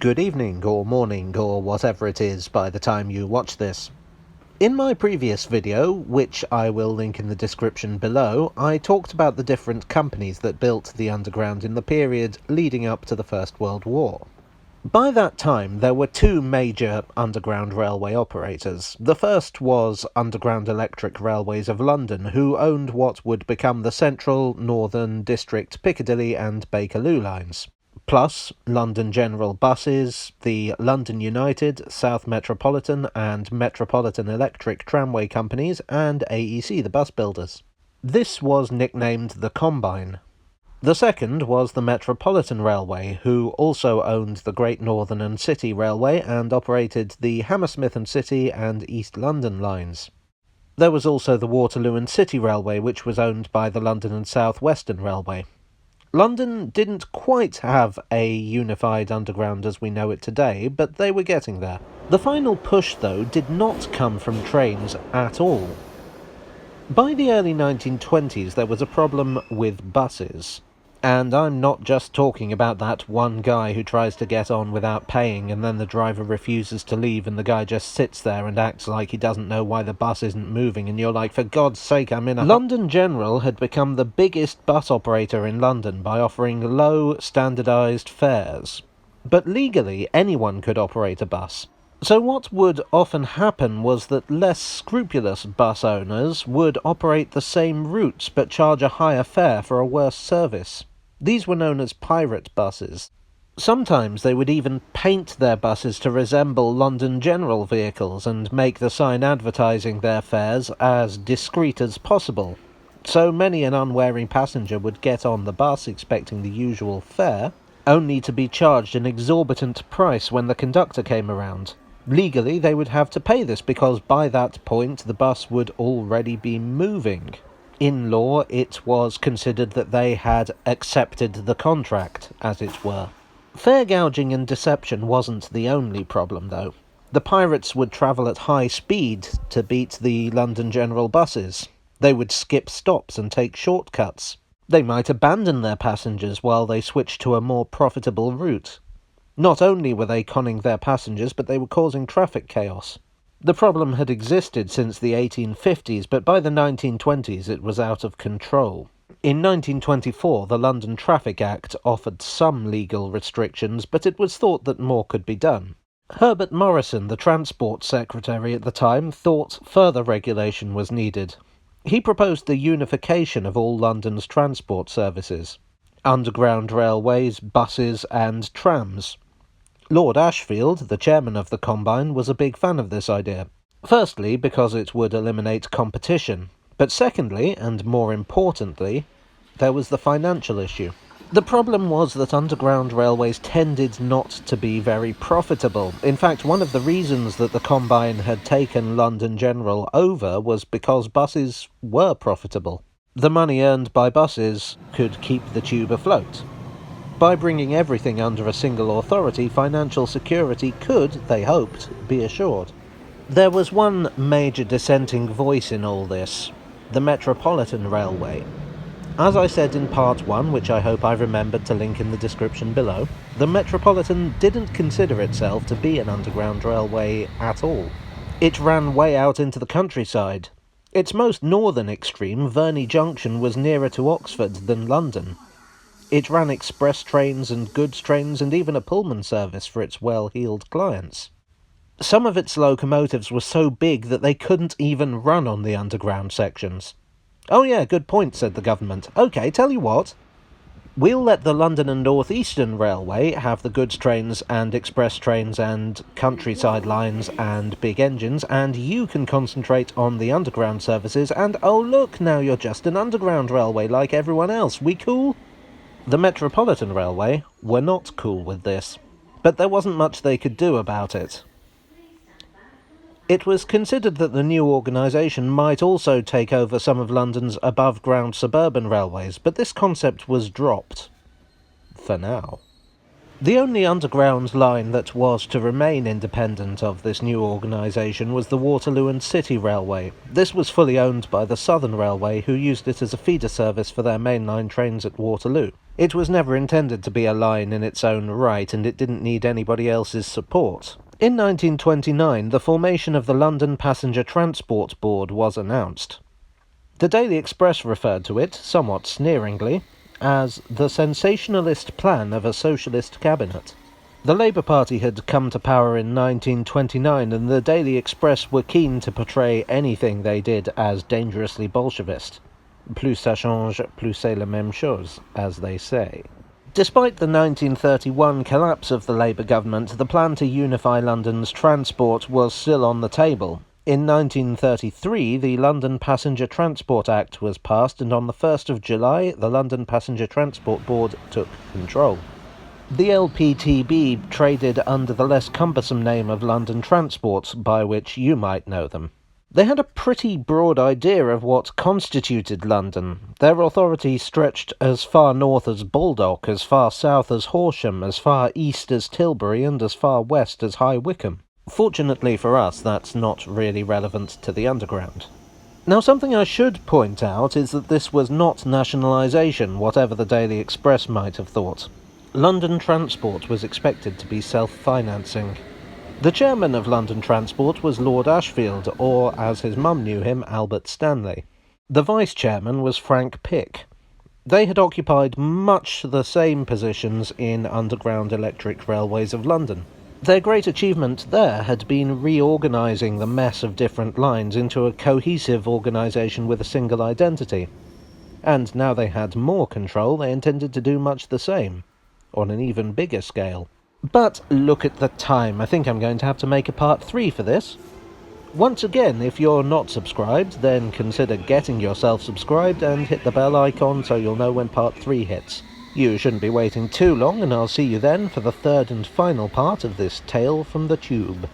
Good evening, or morning, or whatever it is by the time you watch this. In my previous video, which I will link in the description below, I talked about the different companies that built the underground in the period leading up to the First World War. By that time, there were two major underground railway operators. The first was Underground Electric Railways of London, who owned what would become the Central, Northern, District, Piccadilly and Bakerloo lines. Plus London General Buses, the London United, South Metropolitan and Metropolitan Electric Tramway Companies, and AEC, the bus builders. This was nicknamed the Combine. The second was the Metropolitan Railway, who also owned the Great Northern and City Railway and operated the Hammersmith and City and East London lines. There was also the Waterloo and City Railway, which was owned by the London and South Western Railway. London didn't quite have a unified underground as we know it today, but they were getting there. The final push, though, did not come from trains at all. By the early 1920s, there was a problem with buses. And I'm not just talking about that one guy who tries to get on without paying and then the driver refuses to leave and the guy just sits there and acts like he doesn't know why the bus isn't moving and you're like, for God's sake, I'm in a... London General had become the biggest bus operator in London by offering low, standardised fares. But legally, anyone could operate a bus. So what would often happen was that less scrupulous bus owners would operate the same routes but charge a higher fare for a worse service. These were known as pirate buses. Sometimes they would even paint their buses to resemble London General vehicles and make the sign advertising their fares as discreet as possible. So many an unwary passenger would get on the bus expecting the usual fare, only to be charged an exorbitant price when the conductor came around. Legally, they would have to pay this because by that point the bus would already be moving. In law, it was considered that they had accepted the contract, as it were. Fare gouging and deception wasn't the only problem, though. The pirates would travel at high speed to beat the London General buses. They would skip stops and take shortcuts. They might abandon their passengers while they switched to a more profitable route. Not only were they conning their passengers, but they were causing traffic chaos. The problem had existed since the 1850s, but by the 1920s it was out of control. In 1924, the London Traffic Act offered some legal restrictions, but it was thought that more could be done. Herbert Morrison, the Transport Secretary at the time, thought further regulation was needed. He proposed the unification of all London's transport services: underground railways, buses and trams. Lord Ashfield, the chairman of the Combine, was a big fan of this idea. Firstly, because it would eliminate competition, but secondly, and more importantly, there was the financial issue. The problem was that underground railways tended not to be very profitable. In fact, one of the reasons that the Combine had taken London General over was because buses were profitable. The money earned by buses could keep the tube afloat. By bringing everything under a single authority, financial security could, they hoped, be assured. There was one major dissenting voice in all this: the Metropolitan Railway. As I said in part 1, which I hope I remembered to link in the description below, the Metropolitan didn't consider itself to be an underground railway at all. It ran way out into the countryside. Its most northern extreme, Verney Junction, was nearer to Oxford than London. It ran express trains and goods trains and even a Pullman service for its well-heeled clients. Some of its locomotives were so big that they couldn't even run on the underground sections. "Oh yeah, good point," said the government. "OK, tell you what. We'll let the London and North Eastern Railway have the goods trains and express trains and countryside lines and big engines, and you can concentrate on the underground services, and oh look, now you're just an underground railway like everyone else. We cool?" The Metropolitan Railway were not cool with this, but there wasn't much they could do about it. It was considered that the new organisation might also take over some of London's above-ground suburban railways, but this concept was dropped. For now. The only underground line that was to remain independent of this new organisation was the Waterloo and City Railway. This was fully owned by the Southern Railway, who used it as a feeder service for their mainline trains at Waterloo. It was never intended to be a line in its own right, and it didn't need anybody else's support. In 1929, the formation of the London Passenger Transport Board was announced. The Daily Express referred to it, somewhat sneeringly, as the sensationalist plan of a socialist cabinet. The Labour Party had come to power in 1929, and the Daily Express were keen to portray anything they did as dangerously Bolshevist. Plus ça change, plus c'est la même chose, as they say. Despite the 1931 collapse of the Labour government, the plan to unify London's transport was still on the table. In 1933, the London Passenger Transport Act was passed, and on the 1st of July, the London Passenger Transport Board took control. The LPTB traded under the less cumbersome name of London Transport, by which you might know them. They had a pretty broad idea of what constituted London. Their authority stretched as far north as Baldock, as far south as Horsham, as far east as Tilbury, and as far west as High Wycombe. Fortunately for us, that's not really relevant to the Underground. Now, something I should point out is that this was not nationalisation, whatever the Daily Express might have thought. London Transport was expected to be self-financing. The chairman of London Transport was Lord Ashfield, or, as his mum knew him, Albert Stanley. The vice-chairman was Frank Pick. They had occupied much the same positions in Underground Electric Railways of London. Their great achievement there had been reorganising the mess of different lines into a cohesive organisation with a single identity. And now they had more control, they intended to do much the same, on an even bigger scale. But look at the time. I think I'm going to have to make a part 3 for this. Once again, if you're not subscribed, then consider getting yourself subscribed and hit the bell icon so you'll know when part 3 hits. You shouldn't be waiting too long, and I'll see you then for the third and final part of this tale from the tube.